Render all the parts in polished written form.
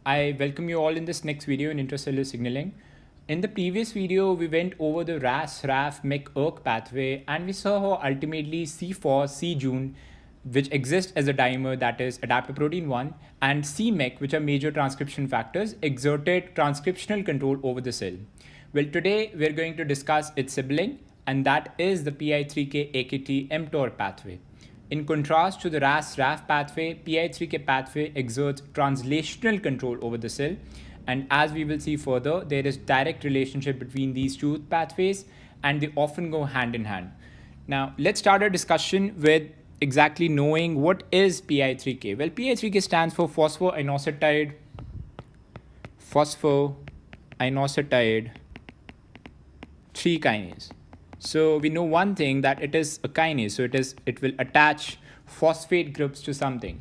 I welcome you all in this next video in intracellular signaling. In the previous video, we went over the RAS, RAF, MEK, ERK pathway, and we saw how ultimately C4, C-Jun, which exists as a dimer, that is adaptoprotein 1, and C-MEK, which are major transcription factors, exerted transcriptional control over the cell. Well, today we're going to discuss its sibling, and that is the PI3K AKT mTOR pathway. In contrast to the RAS-RAF pathway, PI3K pathway exerts translational control over the cell. And as we will see further, there is direct relationship between these two pathways and they often go hand in hand. Now, let's start our discussion with exactly knowing what is PI3K. Well, PI3K stands for phosphoinositide 3 kinase. So we know one thing, that it is a kinase, so it will attach phosphate groups to something.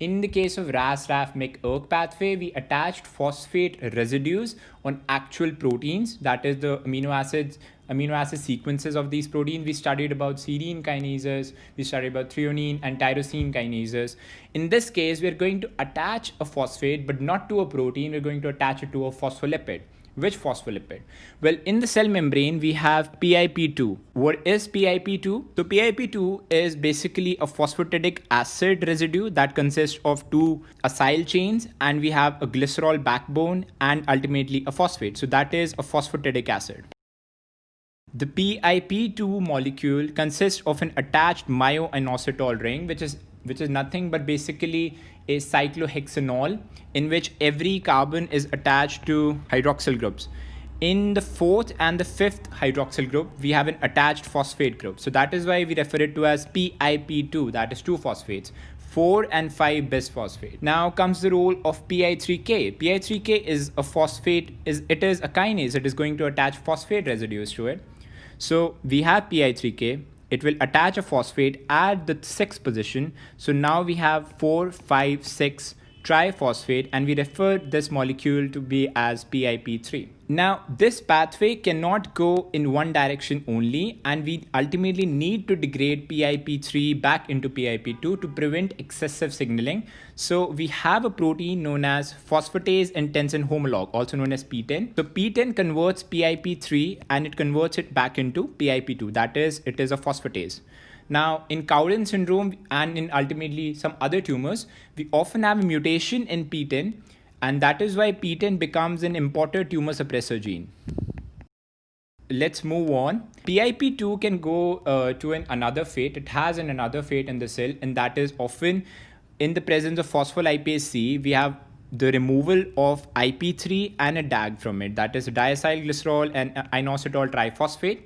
In the case of RAS, RAF, MEK, ERK pathway, we attached phosphate residues on actual proteins, that is the amino acid sequences of these proteins. We studied about serine kinases, we studied about threonine and tyrosine kinases. In this case, we're going to attach a phosphate, but not to a protein, we're going to attach it to a phospholipid. Which phospholipid? Well, in the cell membrane, we have PIP2. What is PIP2? So PIP2 is basically a phosphatidic acid residue that consists of two acyl chains, and we have a glycerol backbone and ultimately a phosphate. So that is a phosphatidic acid. The PIP2 molecule consists of an attached myoinositol ring, which is nothing but basically a cyclohexanol in which every carbon is attached to hydroxyl groups. In the fourth and the fifth hydroxyl group, we have an attached phosphate group. So that is why we refer it to as PIP2, that is two phosphates, 4 and 5 bisphosphate. Now comes the role of PI3K. PI3K is a phosphate, it is a kinase. It is going to attach phosphate residues to it. So we have PI3K. It will attach a phosphate at the 6th position. So now we have 4, 5, 6 triphosphate, and we refer this molecule to be as PIP3. Now, this pathway cannot go in one direction only, and we ultimately need to degrade PIP3 back into PIP2 to prevent excessive signaling. So we have a protein known as phosphatase and tensin homolog, also known as PTEN. So PTEN converts PIP3 and it converts it back into PIP2. That is, it is a phosphatase. Now, in Cowden syndrome and in ultimately some other tumors, we often have a mutation in PTEN, and that is why PTEN becomes an imported tumor suppressor gene. Let's move on. PIP2 can go to another fate. It has another fate in the cell, and that is often in the presence of phospholipase C, we have the removal of IP3 and a DAG from it, that is diacylglycerol and inositol triphosphate.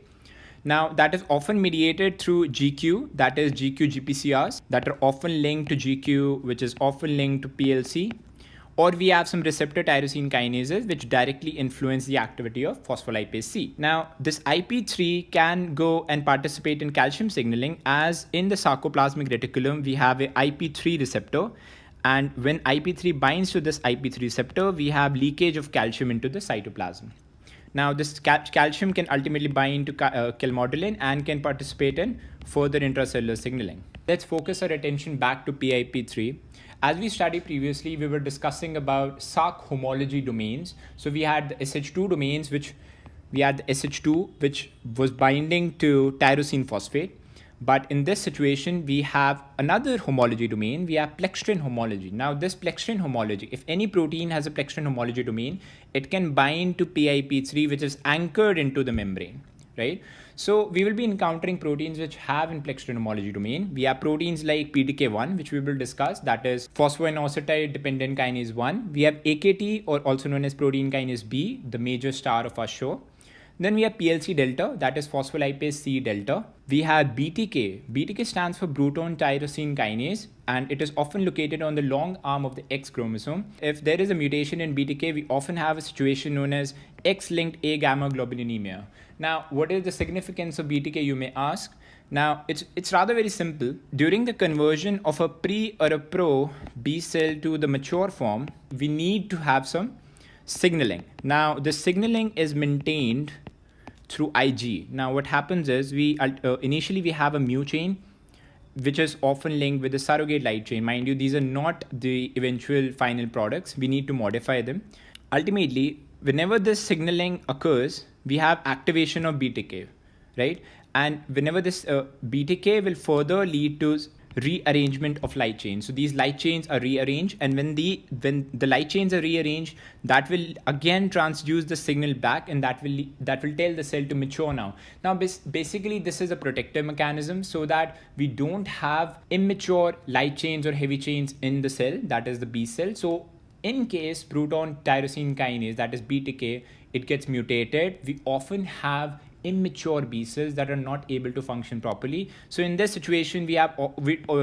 Now, that is often mediated through GQ, that is GQ-GPCRs, that are often linked to GQ, which is often linked to PLC. Or we have some receptor tyrosine kinases, which directly influence the activity of phospholipase C. Now, this IP3 can go and participate in calcium signaling, as in the sarcoplasmic reticulum, we have a IP3 receptor. And when IP3 binds to this IP3 receptor, we have leakage of calcium into the cytoplasm. Now, this calcium can ultimately bind to calmodulin and can participate in further intracellular signaling. Let's focus our attention back to PIP3. As we studied previously, we were discussing about Sark homology domains. So we had the SH2 domains, which was binding to tyrosine phosphate. But in this situation, we have another homology domain. We have plextrin homology. Now, this plextrin homology, if any protein has a plextrin homology domain, it can bind to PIP3, which is anchored into the membrane, right? So we will be encountering proteins which have an plextrin homology domain. We have proteins like PTK1, which we will discuss, that is phosphoinositide dependent kinase 1. We have AKT, or also known as protein kinase B, the major star of our show. Then we have PLC delta, that is phospholipase C delta. We have BTK. BTK stands for Bruton tyrosine kinase, and it is often located on the long arm of the X chromosome. If there is a mutation in BTK, we often have a situation known as X-linked A-gamma globulinemia. Now, what is the significance of BTK, you may ask? Now, it's rather very simple. During the conversion of a pre or a pro B cell to the mature form, we need to have some signaling. Now, the signaling is maintained through Ig. Now, what happens is initially we have a mu chain, which is often linked with the surrogate light chain. Mind you, these are not the eventual final products. We need to modify them. Ultimately, whenever this signaling occurs, we have activation of BTK, right? And whenever this BTK will further lead to rearrangement of light chains. So these light chains are rearranged, and when the light chains are rearranged, that will again transduce the signal back, and that will tell the cell to mature now. Now basically this is a protective mechanism so that we don't have immature light chains or heavy chains in the cell, that is the B cell. So in case proton tyrosine kinase, that is BTK, it gets mutated, we often have immature B cells that are not able to function properly. So in this situation, we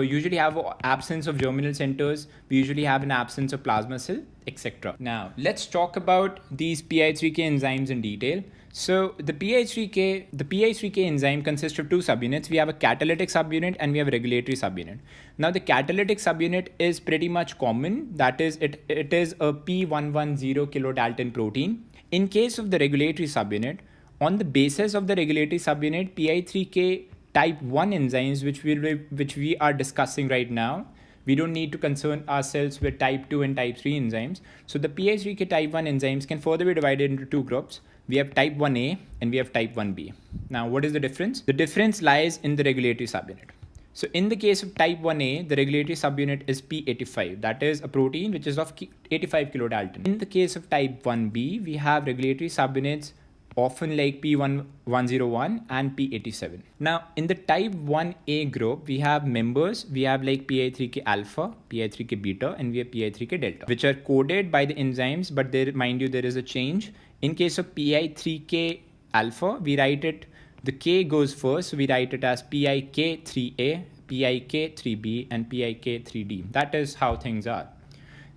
usually have absence of germinal centers, we usually have an absence of plasma cell, etc. Now let's talk about these PI3K enzymes in detail. So the PI3K enzyme consists of two subunits. We have a catalytic subunit and we have a regulatory subunit. Now the catalytic subunit is pretty much common. That is, it is a P110 kilodalton protein. In case of the regulatory subunit, on the basis of the regulatory subunit, PI3K type 1 enzymes, which we are discussing right now, we don't need to concern ourselves with type 2 and type 3 enzymes. So the PI3K type 1 enzymes can further be divided into two groups. We have type 1A and we have type 1B. Now, what is the difference? The difference lies in the regulatory subunit. So in the case of type 1A, the regulatory subunit is P85. That is a protein which is of 85 kilodalton. In the case of type 1B, we have regulatory subunits often like P101 and P87. Now, in the type 1A group, we have members. We have like PI3K alpha, PI3K beta, and we have PI3K delta, which are coded by the enzymes, but there, mind you, there is a change. In case of PI3K alpha, we write it, the K goes first, so we write it as PIK3A, PIK3B, and PIK3D. That is how things are.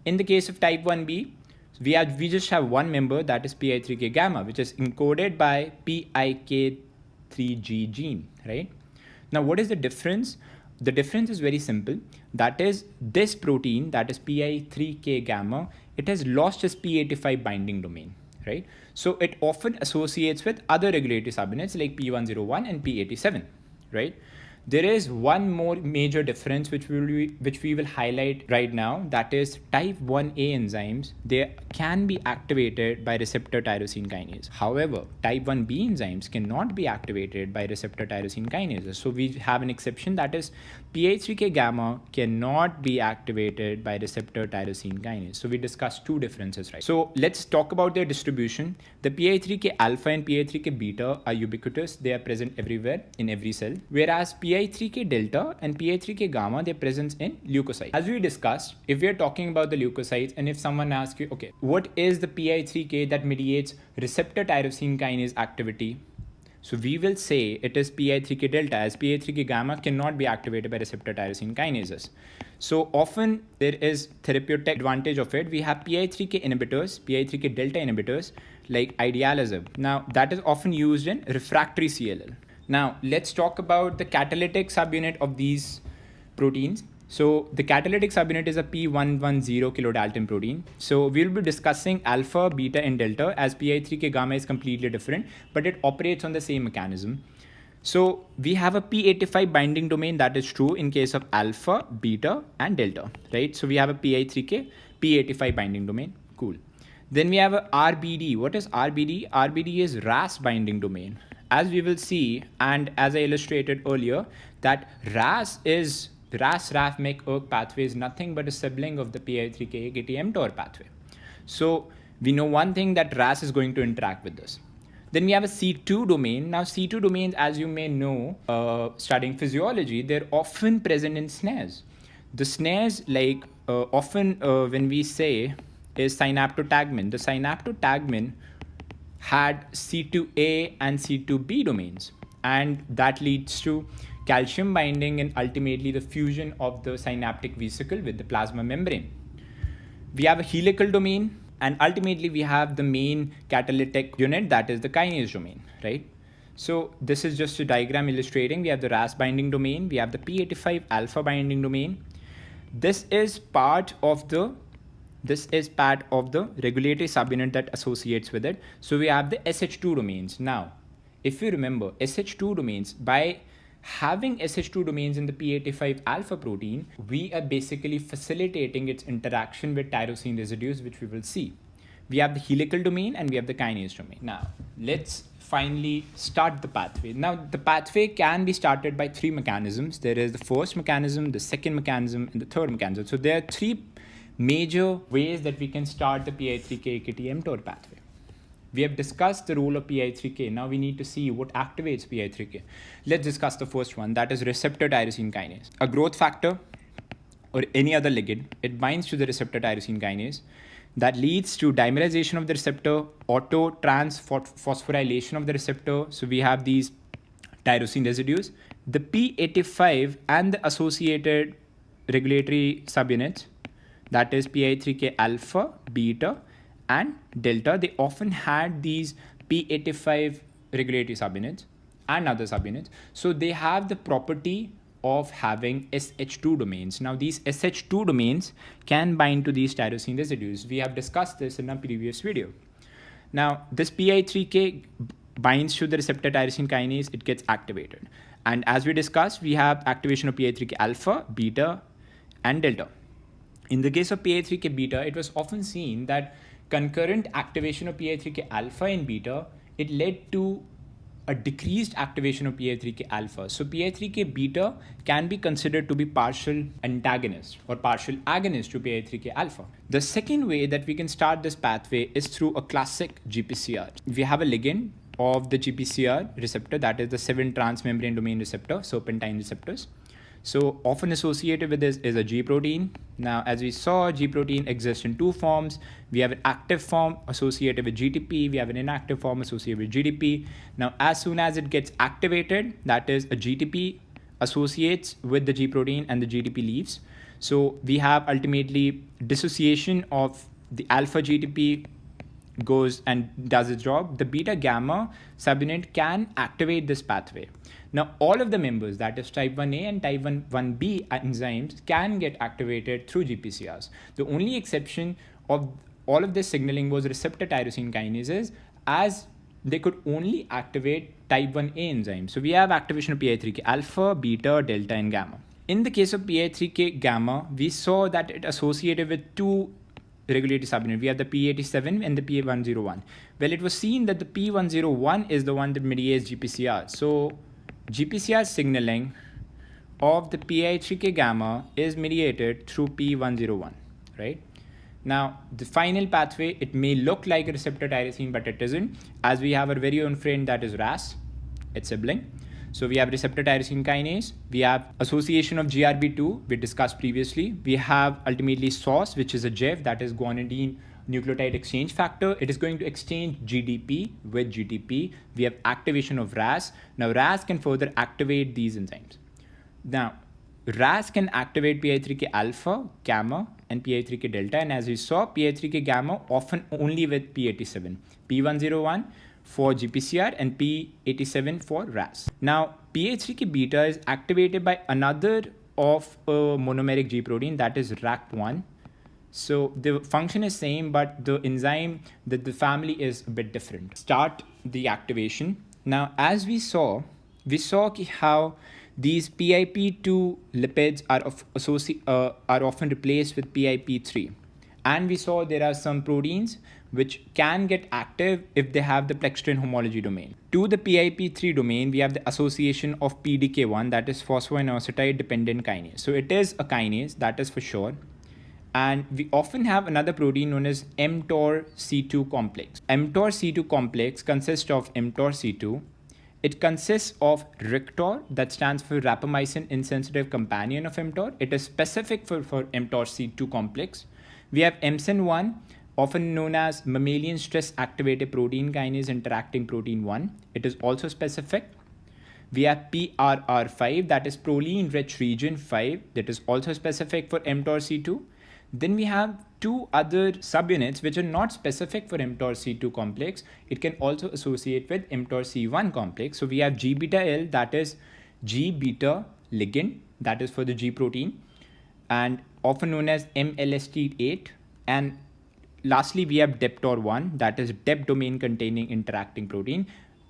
In the case of type 1B, we just have one member, that is PI3K gamma, which is encoded by PIK3G gene, right? Now, what is the difference? The difference is very simple. That is, this protein, that is PI3K gamma, it has lost its P85 binding domain, right? So it often associates with other regulatory subunits like P101 and P87, right? There is one more major difference which we will highlight right now. That is, type 1A enzymes, they can be activated by receptor tyrosine kinase. However, type 1B enzymes cannot be activated by receptor tyrosine kinases. So we have an exception, that is PI3K gamma cannot be activated by receptor tyrosine kinase. So we discussed two differences, right? So let's talk about their distribution. The PI3K alpha and PI3K beta are ubiquitous. They are present everywhere in every cell. Whereas PI3K delta and PI3K gamma, their presence in leukocytes. As we discussed, if we are talking about the leukocytes, and if someone asks you, okay, what is the PI3K that mediates receptor tyrosine kinase activity? So we will say it is PI3K delta, as PI3K gamma cannot be activated by receptor tyrosine kinases. So often there is therapeutic advantage of it. We have PI3K inhibitors, PI3K delta inhibitors like idelalisib. Now that is often used in refractory CLL. Now let's talk about the catalytic subunit of these proteins. So the catalytic subunit is a P110 kilodalton protein. So we'll be discussing alpha, beta, and delta, as PI3K gamma is completely different, but it operates on the same mechanism. So we have a P85 binding domain, that is true in case of alpha, beta, and delta, right? So we have a PI3K, P85 binding domain, cool. Then we have a RBD. What is RBD? RBD is RAS binding domain. As we will see, and as I illustrated earlier, that RAS-RAF-MEK-ERK pathway is nothing but a sibling of the PI3K-AKT-mTOR pathway. So we know one thing, that RAS is going to interact with this. Then we have a C2 domain. Now C2 domains, as you may know, studying physiology, they're often present in snares. The snares, like often when we say, is synaptotagmin. The synaptotagmin had C2A and C2B domains, and that leads to calcium binding and ultimately the fusion of the synaptic vesicle with the plasma membrane. We have a helical domain, and ultimately we have the main catalytic unit, that is the kinase domain, right? So this is just a diagram illustrating. We have the RAS binding domain, we have the P85 alpha binding domain. This is part of the regulatory subunit that associates with it. So we have the SH2 domains. Now, if you remember, SH2 domains, by Having SH2 domains in the P85 alpha protein, we are basically facilitating its interaction with tyrosine residues, which we will see. We have the helical domain and we have the kinase domain. Now, let's finally start the pathway. Now, the pathway can be started by three mechanisms. There is the first mechanism, the second mechanism, and the third mechanism. So there are three major ways that we can start the PI3K-AKT-mTOR pathway. We have discussed the role of PI3K. Now we need to see what activates PI3K. Let's discuss the first one, that is receptor tyrosine kinase. A growth factor or any other ligand, it binds to the receptor tyrosine kinase. That leads to dimerization of the receptor, auto-transphosphorylation of the receptor. So we have these tyrosine residues. The P85 and the associated regulatory subunits, that is PI3K alpha, beta, and delta, they often had these P85 regulatory subunits and other subunits. So they have the property of having SH2 domains. Now these SH2 domains can bind to these tyrosine residues. We have discussed this in a previous video. Now this PI3K binds to the receptor tyrosine kinase, it gets activated. And as we discussed, we have activation of PI3K alpha, beta, and delta. In the case of PI3K beta, it was often seen that concurrent activation of PI3K alpha and beta, it led to a decreased activation of PI3K alpha. So PI3K beta can be considered to be partial antagonist or partial agonist to PI3K alpha. The second way that we can start this pathway is through a classic GPCR. We have a ligand of the GPCR receptor, that is the 7-transmembrane domain receptor, serpentine receptors. So often associated with this is a G protein. Now, as we saw, G protein exists in two forms. We have an active form associated with GTP. We have an inactive form associated with GDP. Now, as soon as it gets activated, that is a GTP associates with the G protein and the GDP leaves. So we have ultimately dissociation of the alpha GTP goes and does its job. The beta gamma subunit can activate this pathway. Now, all of the members, that is type 1A and type 1B enzymes, can get activated through GPCRs. The only exception of all of this signaling was receptor tyrosine kinases, as they could only activate type 1A enzymes. So we have activation of PI3K alpha, beta, delta, and gamma. In the case of PI3K gamma, we saw that it associated with two regulatory subunit. We have the P87 and the P101. Well, it was seen that the P101 is the one that mediates GPCR. So GPCR signaling of the PI3K gamma is mediated through P101, right? Now, the final pathway, it may look like a receptor tyrosine, but it isn't, as we have our very own friend, that is RAS, its sibling. So we have receptor tyrosine kinase, we have association of GRB2, we discussed previously. We have ultimately SOS, which is a GEF, that is guanidine nucleotide exchange factor. It is going to exchange GDP with GTP. We have activation of RAS. Now RAS can further activate these enzymes. Now RAS can activate PI3K alpha, gamma, and PI3K delta. And as we saw, PI3K gamma often only with P87, P101 for GPCR and P87 for RAS. Now PI3K beta is activated by another of a monomeric G protein, that is RAC1. So the function is same, but the enzyme, the family is a bit different. Start the activation. Now, as we saw how these PIP2 lipids are often replaced with PIP3. And we saw there are some proteins which can get active if they have the plextrin homology domain. To the PIP3 domain, we have the association of PDK1, that is phosphoinositide dependent kinase. So it is a kinase, that is for sure. And we often have another protein known as mTORC2 complex. mTORC2 complex consists of mTORC2. It consists of RICTOR, that stands for rapamycin insensitive companion of mTOR. It is specific for mTORC2 complex. We have MSIN1, often known as mammalian stress activated protein kinase interacting protein 1. It is also specific. We have PRR5, that is proline rich region 5, that is also specific for mTORC2. Then we have two other subunits which are not specific for mTORC2 complex. It can also associate with mTORC1 complex. So we have G-beta-L, that is G-beta ligand, that is for the G protein, and often known as MLST8. And lastly, we have DEPTOR1, that is DEP domain containing interacting protein.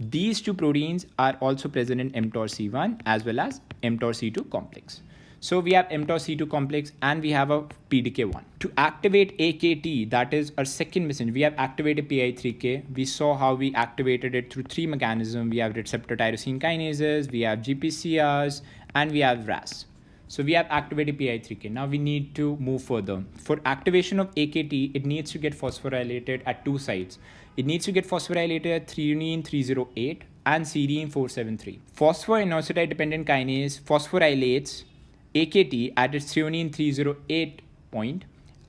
These two proteins are also present in mTORC1 as well as mTORC2 complex. So we have mTORC2 complex and we have a PDK1. To activate AKT, that is our second messenger, we have activated PI3K. We saw how we activated it through three mechanisms. We have receptor tyrosine kinases, we have GPCRs, and we have RAS. So we have activated PI3K. Now we need to move further. For activation of AKT, it needs to get phosphorylated at two sites. It needs to get phosphorylated at threonine 308 and serine 473. Phosphoinositide dependent kinase phosphorylates AKT at its threonine 308 point,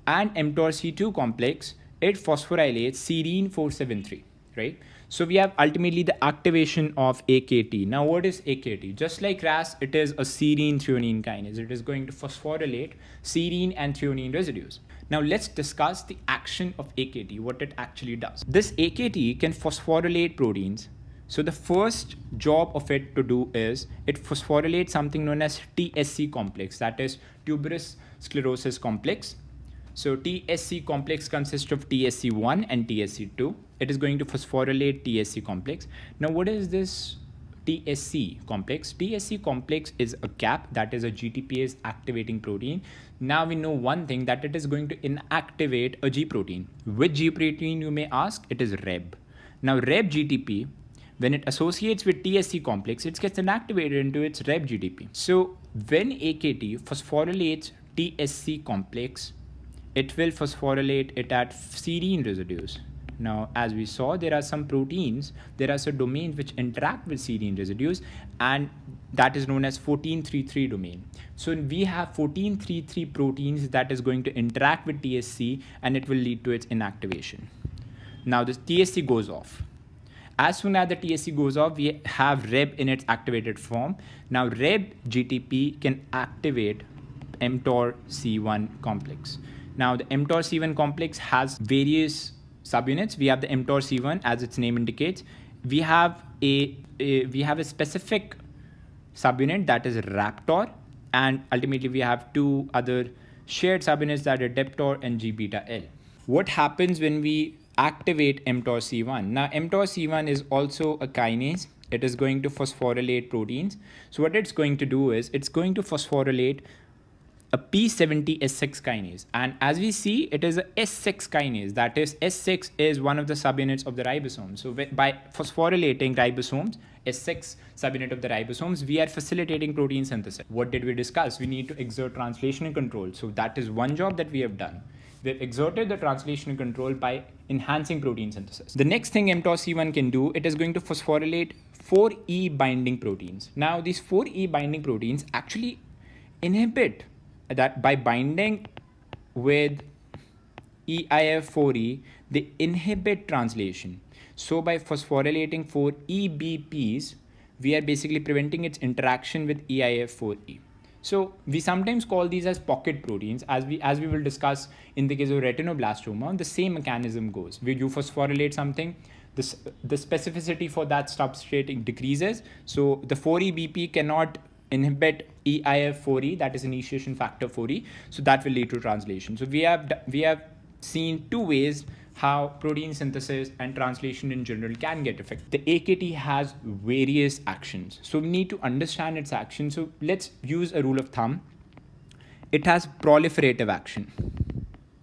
and mTORC2 complex, it phosphorylates serine 473, right? So we have ultimately the activation of AKT. Now what is AKT? Just like RAS, it is a serine threonine kinase. It is going to phosphorylate serine and threonine residues. Now let's discuss the action of AKT, what it actually does. This AKT can phosphorylate proteins. So the first job of it to do is it phosphorylates something known as TSC complex, that is tuberous sclerosis complex. So TSC complex consists of TSC1 and TSC2. It is going to phosphorylate TSC complex. Now what is this TSC complex? TSC complex is a CAP, that is a GTPase activating protein. Now we know one thing, that it is going to inactivate a G protein. Which G protein, you may ask? It is REB. Now REB GTP, when it associates with TSC complex, it gets inactivated into its REB GTP. So when AKT phosphorylates TSC complex, it will phosphorylate it at serine residues. Now, as we saw, there are some proteins, there are some domains which interact with serine residues, and that is known as 1433 domain. So we have 1433 proteins that is going to interact with TSC, and it will lead to its inactivation. Now this TSC goes off. As soon as the TSC goes off, we have REB in its activated form. Now REB GTP can activate mTORC1 complex. Now the mTORC1 complex has various subunits. We have the mTORC1, as its name indicates. We have a specific subunit, that is Raptor, and ultimately we have two other shared subunits, that are Deptor and G beta L. What happens when we activate mTORC1? Now mTORC1 is also a kinase. It is going to phosphorylate proteins. So what it's going to do is it's going to phosphorylate a P70S6 kinase, and as we see, it is a S6 kinase. That is, S6 is one of the subunits of the ribosome. So by phosphorylating ribosomes, S6 subunit of the ribosomes, we are facilitating protein synthesis. What did we discuss? We need to exert translational control. So that is one job that we have done. We've exerted the translational control by enhancing protein synthesis. The next thing mTORC1 can do, it is going to phosphorylate 4E binding proteins. Now these 4E binding proteins actually inhibit that by binding with EIF4E, they inhibit translation. So by phosphorylating 4EBPs, we are basically preventing its interaction with EIF4E. So we sometimes call these as pocket proteins. As we will discuss in the case of retinoblastoma, the same mechanism goes. Where you phosphorylate something, the specificity for that substrate decreases. So the 4EBP cannot inhibit EIF4E, that is initiation factor 4E. So that will lead to translation. So we have seen two ways how protein synthesis and translation in general can get affected. The AKT has various actions. So we need to understand its action. So let's use a rule of thumb. It has proliferative action.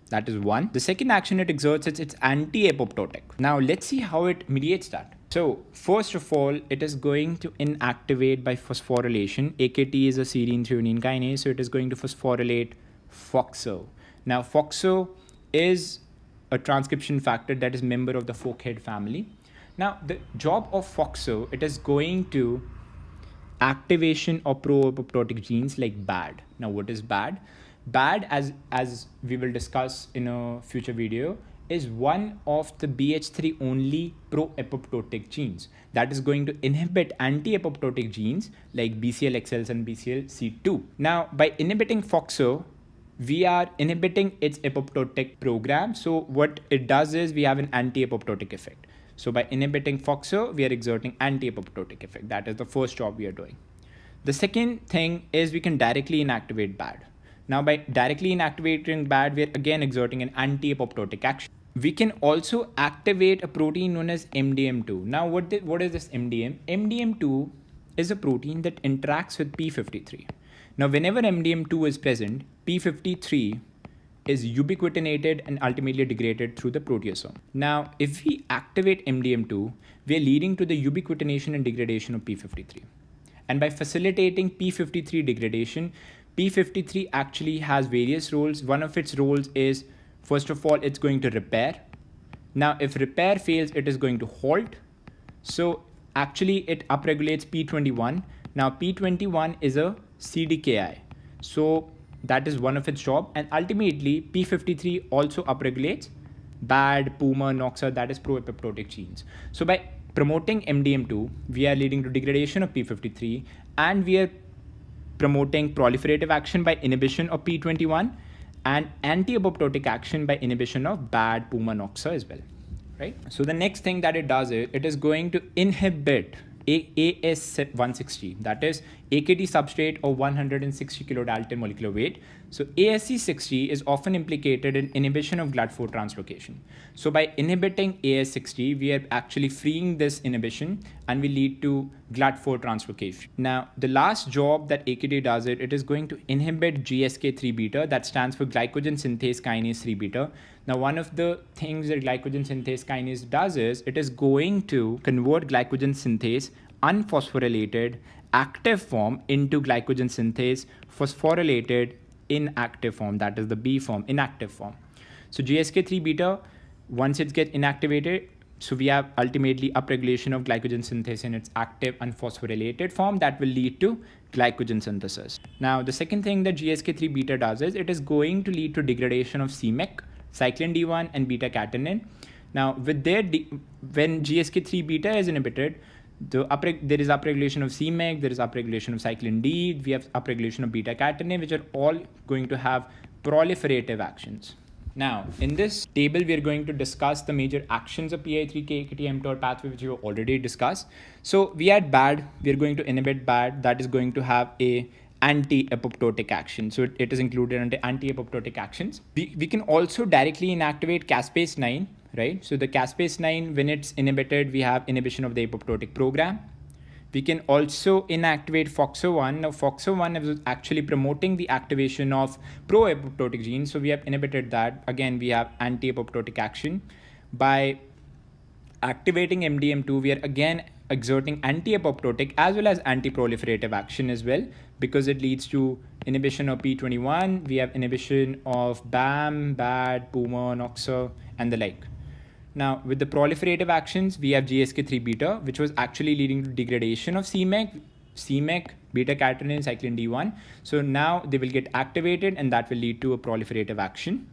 That is one. The second action it exerts is it's anti-apoptotic. Now let's see how it mediates that. So first of all, it is going to inactivate by phosphorylation. AKT is a serine threonine kinase, so it is going to phosphorylate FOXO. Now FOXO is a transcription factor that is member of the Fockhead family. Now the job of FOXO, it is going to activation of pro-apoptotic genes like BAD. Now what is BAD? BAD, as we will discuss in a future video, is one of the BH3 only pro-apoptotic genes that is going to inhibit anti-apoptotic genes like BCL-XL and BCL-C2. Now, by inhibiting FOXO, we are inhibiting its apoptotic program. So what it does is we have an anti-apoptotic effect. So by inhibiting FOXO, we are exerting anti-apoptotic effect. That is the first job we are doing. The second thing is we can directly inactivate BAD. Now by directly inactivating BAD, we are again exerting an anti-apoptotic action. we can also activate a protein known as MDM2. Now, what is this MDM? MDM2 is a protein that interacts with P53. Now, whenever MDM2 is present, P53 is ubiquitinated and ultimately degraded through the proteasome. Now, if we activate MDM2, we are leading to the ubiquitination and degradation of P53. And by facilitating P53 degradation, P53 actually has various roles. One of its roles is, first of all, it's going to repair. Now, if repair fails, it is going to halt. So actually it upregulates P21. Now P21 is a CDKI. So that is one of its job. And ultimately P53 also upregulates BAD, PUMA, NOXA, that is pro-apoptotic genes. So by promoting MDM2, we are leading to degradation of P53 and we are promoting proliferative action by inhibition of P21 and anti-apoptotic action by inhibition of BAD, PUMA, NOXA as well, right? So the next thing that it does is it is going to inhibit AS160, that is AKT substrate of 160 kilodalton molecular weight. So ASC60 is often implicated in inhibition of GLUT4 translocation. So by inhibiting AS60, we are actually freeing this inhibition and we lead to GLUT4 translocation. Now, the last job that AKT does it is going to inhibit GSK3 beta, that stands for glycogen synthase kinase 3 beta. Now, one of the things that glycogen synthase kinase does is it is going to convert glycogen synthase unphosphorylated active form into glycogen synthase phosphorylated inactive form, that is the B form, inactive form. So GSK3 beta, once it gets inactivated, so we have ultimately upregulation of glycogen synthase in its active unphosphorylated form that will lead to glycogen synthesis. Now, the second thing that GSK3 beta does is it is going to lead to degradation of CMYC, cyclin D1 and beta catenin. Now, with when GSK3 beta is inhibited, there is upregulation of CMYC, there is upregulation of cyclin D, we have upregulation of beta catenin, which are all going to have proliferative actions. Now, in this table, we are going to discuss the major actions of PI3K AKT mTOR pathway, which we have already discussed. So we had BAD, we are going to inhibit BAD, that is going to have a anti-apoptotic action. So it is included under anti-apoptotic actions. We can also directly inactivate caspase 9, right? So the caspase 9, when it's inhibited, we have inhibition of the apoptotic program. We can also inactivate FOXO1. Now, FOXO1 is actually promoting the activation of pro-apoptotic genes. So we have inhibited that. Again, we have anti-apoptotic action. By activating MDM2, we are again exerting anti-apoptotic as well as anti-proliferative action as well, because it leads to inhibition of P21. We have inhibition of BAM, BAD, PUMA, NOXA, and the like. Now, with the proliferative actions, we have GSK3 beta, which was actually leading to degradation of CMYC, beta catenin, cyclin D1. So now they will get activated and that will lead to a proliferative action,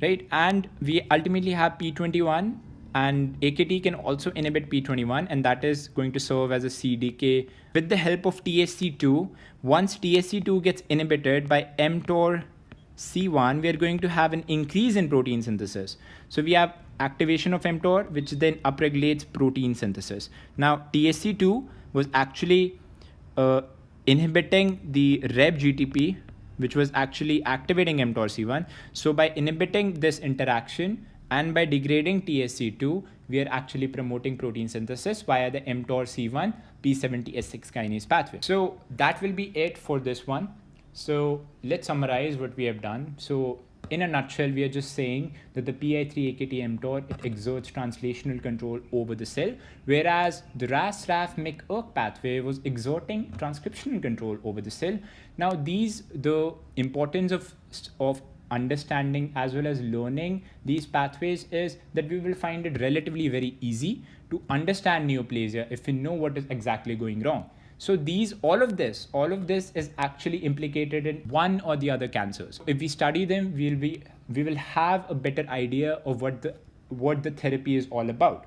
right? And we ultimately have P21, and AKT can also inhibit P21, and that is going to serve as a CDK with the help of TSC2. Once TSC2 gets inhibited by mTOR C1, we are going to have an increase in protein synthesis. So we have activation of mTOR, which then upregulates protein synthesis. Now, TSC2 was actually inhibiting the REB-GTP, which was actually activating mTOR C1. So by inhibiting this interaction and by degrading TSC2, we are actually promoting protein synthesis via the mTOR C1 P70S6 kinase pathway. So that will be it for this one. So let's summarize what we have done. So in a nutshell, we are just saying that the PI3 AKT mTOR, it exerts translational control over the cell, whereas the RAS RAF MEK ERK pathway was exerting transcriptional control over the cell. Now the importance of understanding as well as learning these pathways is that we will find it relatively very easy to understand neoplasia if we know what is exactly going wrong. So all of this is actually implicated in one or the other cancers. If we study them, we will have a better idea of what the therapy is all about.